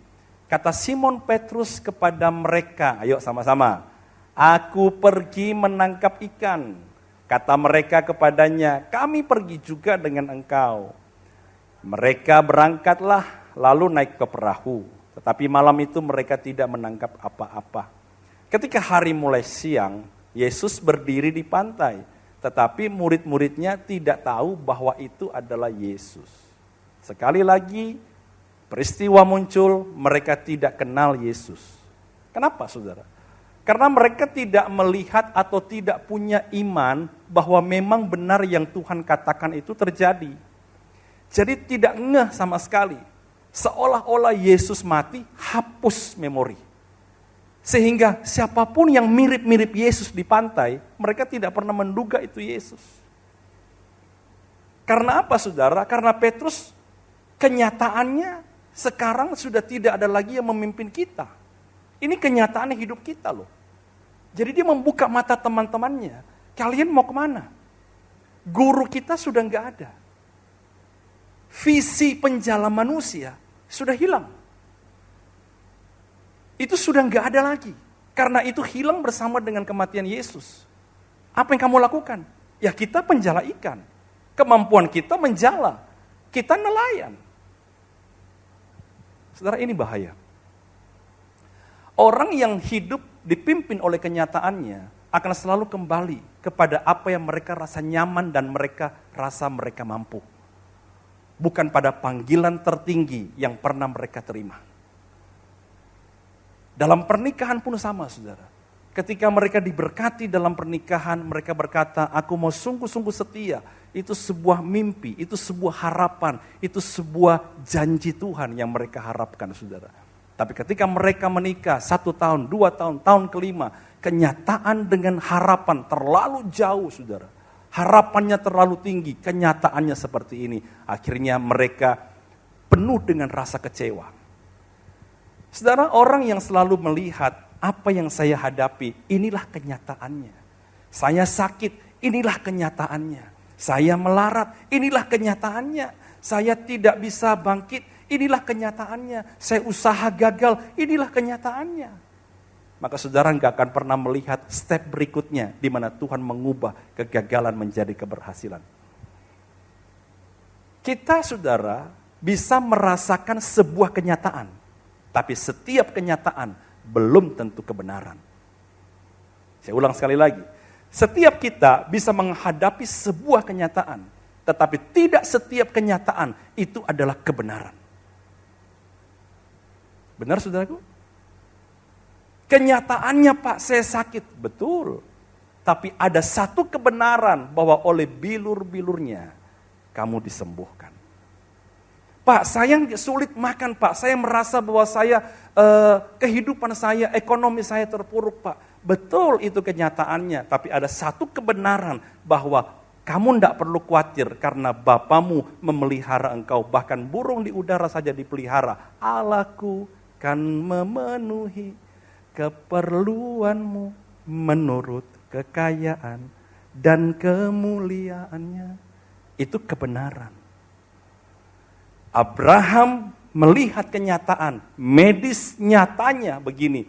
Kata Simon Petrus kepada mereka, ayo sama-sama, aku pergi menangkap ikan. Kata mereka kepadanya, kami pergi juga dengan engkau. Mereka berangkatlah lalu naik ke perahu. Tetapi malam itu mereka tidak menangkap apa-apa. Ketika hari mulai siang, Yesus berdiri di pantai. Tetapi murid-muridnya tidak tahu bahwa itu adalah Yesus. Sekali lagi, peristiwa muncul, mereka tidak kenal Yesus. Kenapa, saudara? Karena mereka tidak melihat atau tidak punya iman bahwa memang benar yang Tuhan katakan itu terjadi. Jadi tidak ngeh sama sekali. Seolah-olah Yesus mati, hapus memori. Sehingga siapapun yang mirip-mirip Yesus di pantai, mereka tidak pernah menduga itu Yesus. Karena apa saudara? Karena Petrus kenyataannya sekarang sudah tidak ada lagi yang memimpin kita. Ini kenyataan hidup kita loh. Jadi dia membuka mata teman-temannya. Kalian mau kemana? Guru kita sudah nggak ada. Visi penjala manusia sudah hilang. Itu sudah nggak ada lagi. Karena itu hilang bersama dengan kematian Yesus. Apa yang kamu lakukan? Ya kita penjala ikan. Kemampuan kita menjala. Kita nelayan. Saudara, ini bahaya. Orang yang hidup dipimpin oleh kenyataannya akan selalu kembali kepada apa yang mereka rasa nyaman dan mereka rasa mereka mampu. Bukan pada panggilan tertinggi yang pernah mereka terima. Dalam pernikahan pun sama, saudara. Ketika mereka diberkati dalam pernikahan, mereka berkata, aku mau sungguh-sungguh setia. Itu sebuah mimpi, itu sebuah harapan, itu sebuah janji Tuhan yang mereka harapkan, saudara. Tapi ketika mereka menikah 1 tahun, 2 tahun, tahun kelima, kenyataan dengan harapan terlalu jauh, saudara. Harapannya terlalu tinggi, kenyataannya seperti ini. Akhirnya mereka penuh dengan rasa kecewa. Saudara, orang yang selalu melihat apa yang saya hadapi, inilah kenyataannya. Saya sakit, inilah kenyataannya. Saya melarat, inilah kenyataannya. Saya tidak bisa bangkit, inilah kenyataannya. Saya usaha gagal, inilah kenyataannya. Maka saudara nggak akan pernah melihat step berikutnya di mana Tuhan mengubah kegagalan menjadi keberhasilan. Kita, saudara, bisa merasakan sebuah kenyataan, tapi setiap kenyataan belum tentu kebenaran. Saya ulang sekali lagi. Setiap kita bisa menghadapi sebuah kenyataan, tetapi tidak setiap kenyataan itu adalah kebenaran. Benar, saudaraku? Kenyataannya, Pak, saya sakit. Betul. Tapi ada satu kebenaran bahwa oleh bilur-bilurnya kamu disembuhkan. Pak, saya sulit makan, Pak. Saya merasa bahwa kehidupan saya, ekonomi saya terpuruk, Pak. Betul, itu kenyataannya. Tapi ada satu kebenaran bahwa kamu tidak perlu khawatir karena Bapamu memelihara engkau. Bahkan burung di udara saja dipelihara. Allahku kan memenuhi keperluanmu menurut kekayaan dan kemuliaannya. Itu kebenaran. Abraham melihat kenyataan, medis nyatanya begini.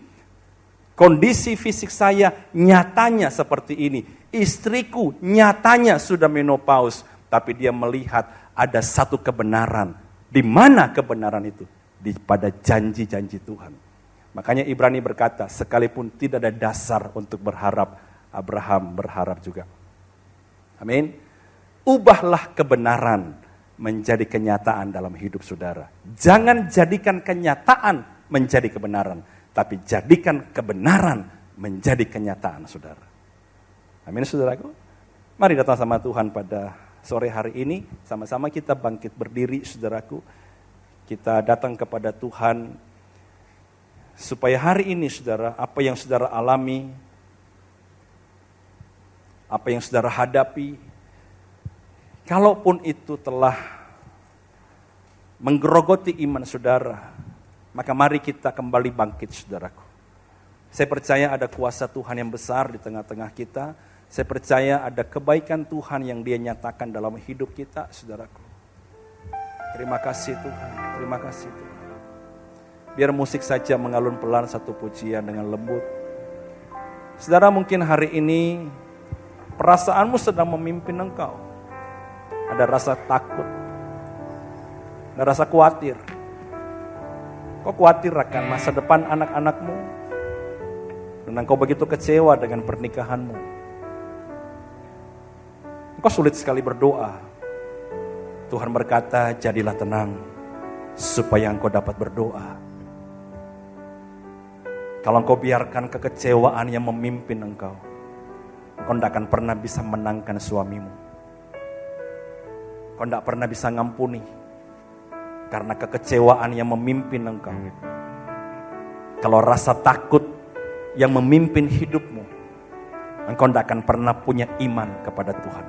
Kondisi fisik saya nyatanya seperti ini. Istriku nyatanya sudah menopause. Tapi dia melihat ada satu kebenaran. Di mana kebenaran itu? Pada janji-janji Tuhan. Makanya Ibrani berkata, sekalipun tidak ada dasar untuk berharap, Abraham berharap juga. Amin. Ubahlah kebenaran menjadi kenyataan dalam hidup saudara. Jangan jadikan kenyataan menjadi kebenaran, tapi jadikan kebenaran menjadi kenyataan, saudara. Amin, saudaraku. Mari datang sama Tuhan pada sore hari ini. Sama-sama kita bangkit berdiri, saudaraku. Kita datang kepada Tuhan supaya hari ini, saudara, apa yang saudara alami, apa yang saudara hadapi, kalaupun itu telah menggerogoti iman saudara, maka mari kita kembali bangkit, saudaraku. Saya percaya ada kuasa Tuhan yang besar di tengah-tengah kita. Saya percaya ada kebaikan Tuhan yang Dia nyatakan dalam hidup kita, saudaraku. Terima kasih Tuhan, terima kasih Tuhan. Biar musik saja mengalun pelan satu pujian dengan lembut. Saudara, mungkin hari ini perasaanmu sedang memimpin engkau. Ada rasa takut, ada rasa khawatir. Kau khawatir akan masa depan anak-anakmu, dan engkau begitu kecewa dengan pernikahanmu. Engkau sulit sekali berdoa. Tuhan berkata, jadilah tenang, supaya engkau dapat berdoa. Kalau engkau biarkan kekecewaan yang memimpin engkau tidak akan pernah bisa menangkan suamimu. Kau tidak pernah bisa ngampuni karena kekecewaan yang memimpin engkau. Kalau rasa takut yang memimpin hidupmu, engkau tidak akan pernah punya iman kepada Tuhan.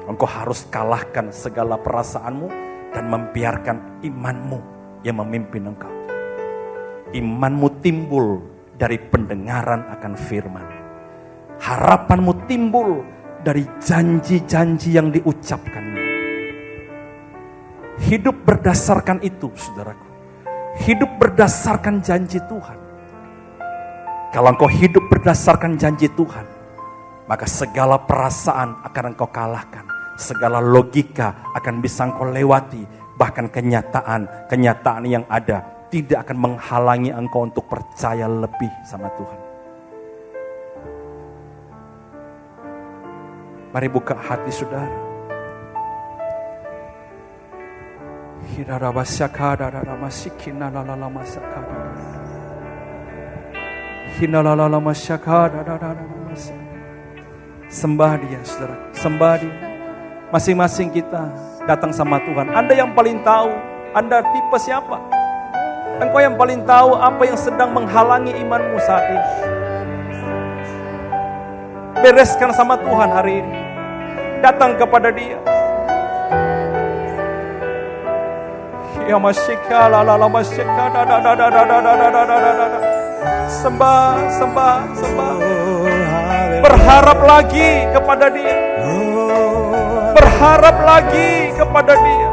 Engkau harus kalahkan segala perasaanmu dan membiarkan imanmu yang memimpin engkau. Imanmu timbul dari pendengaran akan firman. Harapanmu timbul dari janji-janji yang diucapkannya. Hidup berdasarkan itu, saudaraku. Hidup berdasarkan janji Tuhan. Kalau engkau hidup berdasarkan janji Tuhan, maka segala perasaan akan engkau kalahkan. Segala logika akan bisa engkau lewati. Bahkan kenyataan yang ada tidak akan menghalangi engkau untuk percaya lebih sama Tuhan. Mari buka hati saudara. Sembah Dia, saudara. Sembah Dia. Masing-masing kita datang sama Tuhan. Anda yang paling tahu Anda tipe siapa. Engkau yang paling tahu apa yang sedang menghalangi imanmu saat ini. Bereskan sama Tuhan hari ini. Datang kepada Dia. Ya masyika la la la masyika da da da da da da da da da da da. Sembah. Berharap lagi kepada Dia. Berharap lagi kepada Dia.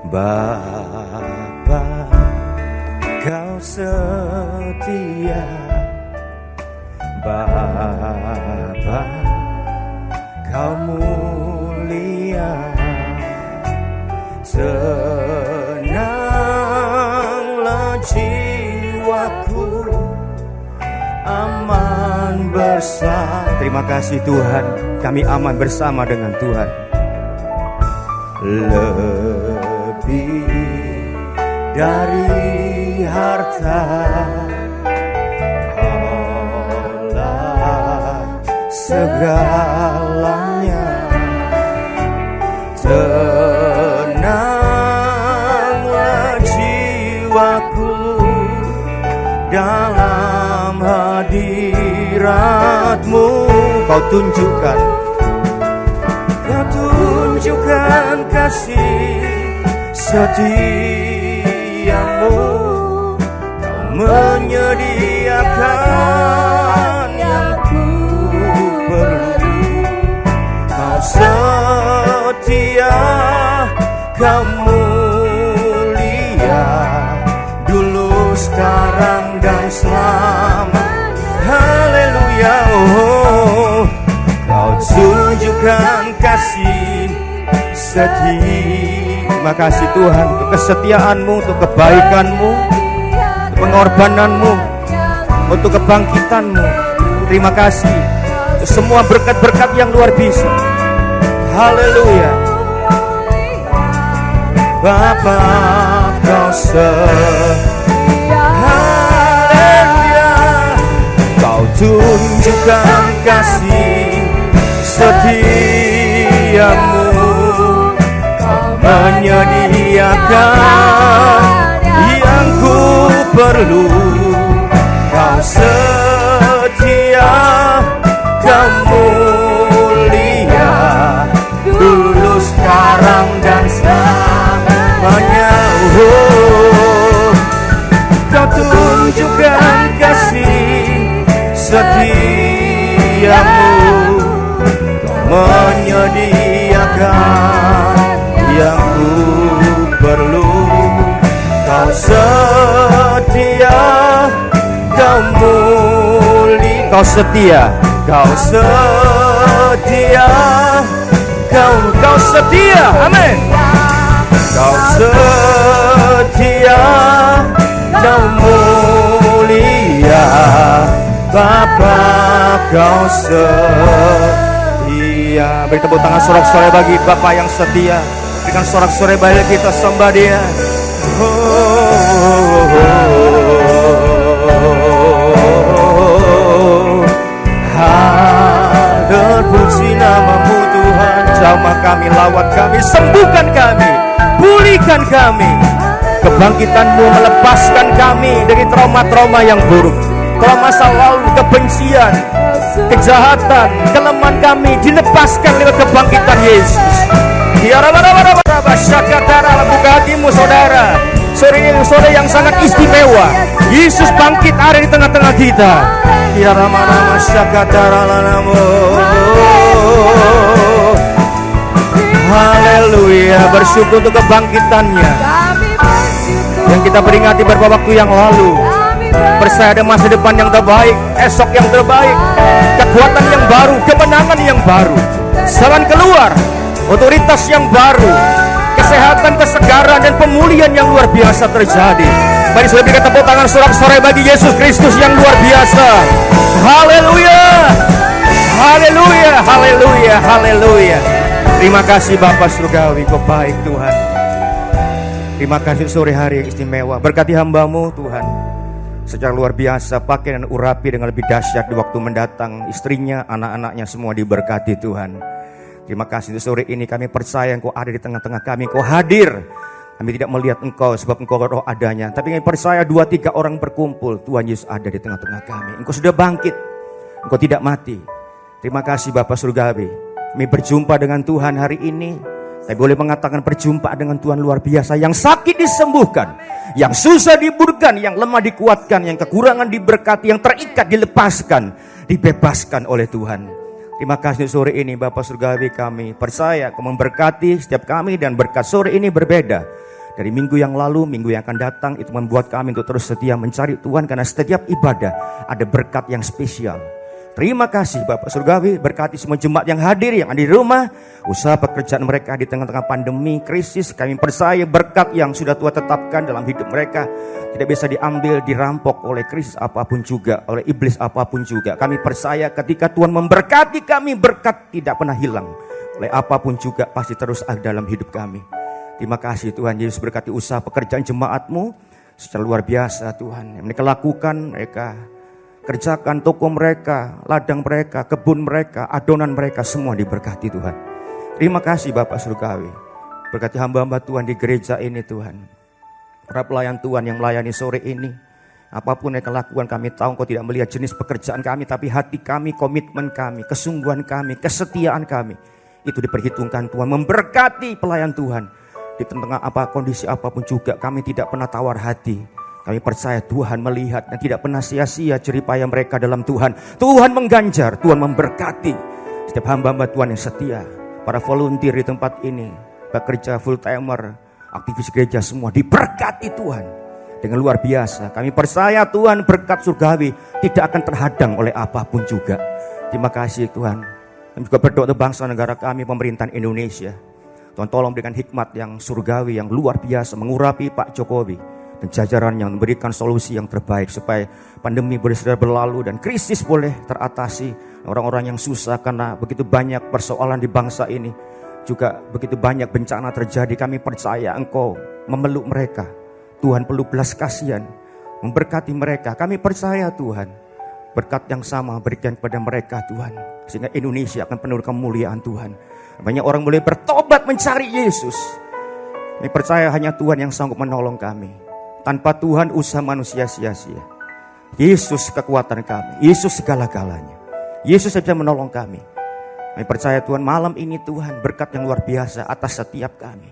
Bapa, Kau setia. Bapa, Kau mulia. Senanglah jiwaku, aman bersama. Terima kasih Tuhan, kami aman bersama dengan Tuhan. Lebih dari harta, Kaulah segalanya. Tenanglah jiwaku dalam hadirat-Mu. Kau tunjukkan kasih setiamu. Kau menyediakan yang ku perlu. Kau setia, Kau mulia, dulu, sekarang, dan selamanya. Haleluya. Oh, Kau tunjukkan kasih setia. Terima kasih Tuhan untuk kesetiaan-Mu, untuk kebaikan-Mu, untuk pengorbanan-Mu, untuk kebangkitan-Mu. Terima kasih untuk semua berkat-berkat yang luar biasa. Haleluya. Bapa, Kau setia. Haleluya. Kau tunjukkan kasih setiamu. Menyediakan yang ku perlu. Kau setia, Kau mulia, dulu, sekarang, dan selamanya. Oh, Kau tunjukkan kasih setiamu. Kau menyediakan yang ku perlu. Kau setia, Kau mulia. Kau setia, Kau setia, Kau setia. Amin. Kau setia, Kau mulia. Bapa, Kau setia. Beri tepuk tangan sorak-sorai bagi Bapa yang setia. Berikan sorak-sorai bagi kita, sembah Dia. Oh, oh, oh. lawat kami, sembuhkan kami, pulihkan kami. Kebangkitan-Mu melepaskan kami dari trauma-trauma yang buruk, trauma masa lalu, kebencian, kejahatan, kelemahan kami dilepaskan lewat kebangkitan Yesus. Buka hatimu saudara. Sore ini sore yang sangat istimewa. Yesus bangkit ada di tengah-tengah kita. Haleluya, bersyukur untuk kebangkitannya yang kita peringati beberapa waktu yang lalu. Percaya ada masa depan yang terbaik, esok yang terbaik, kekuatan yang baru, kemenangan yang baru, jalan keluar, otoritas yang baru, kesehatan, kesegaran, dan pemulihan yang luar biasa terjadi. Mari sudah berikan tepuk tangan sorak-sorai bagi Yesus Kristus yang luar biasa. Haleluya, haleluya, haleluya, haleluya. Terima kasih Bapa Surgawi, Kau baik Tuhan. Terima kasih sore hari yang istimewa. Berkati hamba-Mu Tuhan secara luar biasa, pakai dan urapi dengan lebih dahsyat di waktu mendatang. Istrinya, anak-anaknya semua diberkati Tuhan. Terima kasih untuk sore ini, kami percaya Engkau ada di tengah-tengah kami, Engkau hadir. Kami tidak melihat Engkau sebab Engkau roh adanya, tapi kami percaya 2-3 orang berkumpul, Tuhan Yesus ada di tengah-tengah kami. Engkau sudah bangkit, Engkau tidak mati. Terima kasih Bapa Surgawi. Kami berjumpa dengan Tuhan hari ini. Saya boleh mengatakan perjumpaan dengan Tuhan luar biasa. Yang sakit disembuhkan, yang susah diburkan, yang lemah dikuatkan, yang kekurangan diberkati, yang terikat dilepaskan, dibebaskan oleh Tuhan. Terima kasih sore ini Bapak Surgawi, kami percaya Kau memberkati setiap kami, dan berkat sore ini berbeda dari minggu yang lalu, minggu yang akan datang. Itu membuat kami untuk terus setia mencari Tuhan, karena setiap ibadah ada berkat yang spesial. Terima kasih Bapak Surgawi, berkati semua jemaat yang hadir, yang ada di rumah, usaha pekerjaan mereka di tengah-tengah pandemi, krisis. Kami percaya berkat yang sudah Tuhan tetapkan dalam hidup mereka tidak bisa diambil, dirampok oleh krisis apapun juga, oleh iblis apapun juga. Kami percaya ketika Tuhan memberkati kami, berkat tidak pernah hilang. Oleh apapun juga pasti terus ada dalam hidup kami. Terima kasih Tuhan Yesus, berkati usaha pekerjaan jemaat-Mu secara luar biasa Tuhan. Yang mereka lakukan, mereka kerjakan, toko mereka, ladang mereka, kebun mereka, adonan mereka, semua diberkati Tuhan. Terima kasih Bapak Surgawi. Berkati hamba-hamba Tuhan di gereja ini Tuhan. Para pelayan Tuhan yang melayani sore ini. Apapun yang lakukan, kami tahu Engkau tidak melihat jenis pekerjaan kami, tapi hati kami, komitmen kami, kesungguhan kami, kesetiaan kami. Itu diperhitungkan Tuhan. Memberkati pelayan Tuhan. Di tengah apa kondisi apapun juga, kami tidak pernah tawar hati. Kami percaya Tuhan melihat dan tidak pernah sia-sia jeripaya mereka dalam Tuhan. Tuhan mengganjar, Tuhan memberkati setiap hamba-hamba Tuhan yang setia. Para volunteer di tempat ini, bekerja full timer, aktivis gereja semua diberkati Tuhan dengan luar biasa. Kami percaya Tuhan berkat surgawi tidak akan terhadang oleh apapun juga. Terima kasih Tuhan. Kami juga berdoa untuk bangsa negara kami, pemerintahan Indonesia. Tuhan tolong berikan hikmat yang surgawi, yang luar biasa, mengurapi Pak Jokowi dan jajarannya, memberikan solusi yang terbaik supaya pandemi boleh segera berlalu dan krisis boleh teratasi. Orang-orang yang susah karena begitu banyak persoalan di bangsa ini, juga begitu banyak bencana terjadi. Kami percaya Engkau memeluk mereka. Tuhan peluk belas kasihan, memberkati mereka. Kami percaya Tuhan berkat yang sama berikan kepada mereka Tuhan, sehingga Indonesia akan penuh kemuliaan Tuhan. Banyak orang boleh bertobat mencari Yesus. Kami percaya hanya Tuhan yang sanggup menolong kami. Tanpa Tuhan usaha manusia sia-sia. Yesus kekuatan kami, Yesus segala-galanya. Yesus saja menolong kami. Kami percaya Tuhan malam ini Tuhan berkat yang luar biasa atas setiap kami.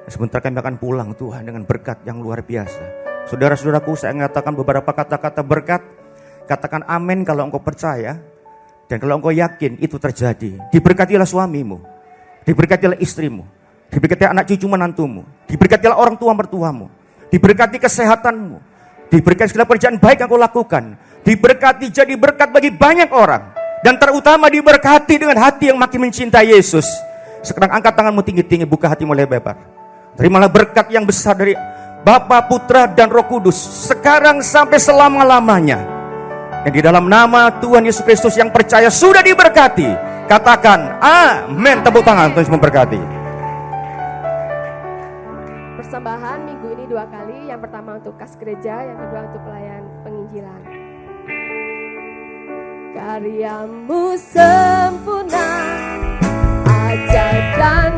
Sebentar kami akan pulang Tuhan dengan berkat yang luar biasa. Saudara-saudaraku, saya mengatakan beberapa kata-kata berkat. Katakan amin kalau engkau percaya. Dan kalau engkau yakin itu terjadi. Diberkatilah suamimu, diberkatilah istrimu, diberkatilah anak cucu menantumu, diberkatilah orang tua mertuamu, diberkati kesehatanmu, diberkati segala pekerjaan baik yang kau lakukan, diberkati jadi berkat bagi banyak orang, dan terutama diberkati dengan hati yang makin mencintai Yesus. Sekarang angkat tanganmu tinggi-tinggi, buka hatimu lebar. Terimalah berkat yang besar dari Bapa, Putra, dan Roh Kudus, sekarang sampai selama-lamanya. Dan di dalam nama Tuhan Yesus Kristus yang percaya sudah diberkati. Katakan amin, tepuk tangan, Tuhan memberkati. Persembahan minggu ini 2 kali. Yang pertama untuk kas gereja, yang kedua untuk pelayan penginjilan. Karyamu sempurna, ajaib dan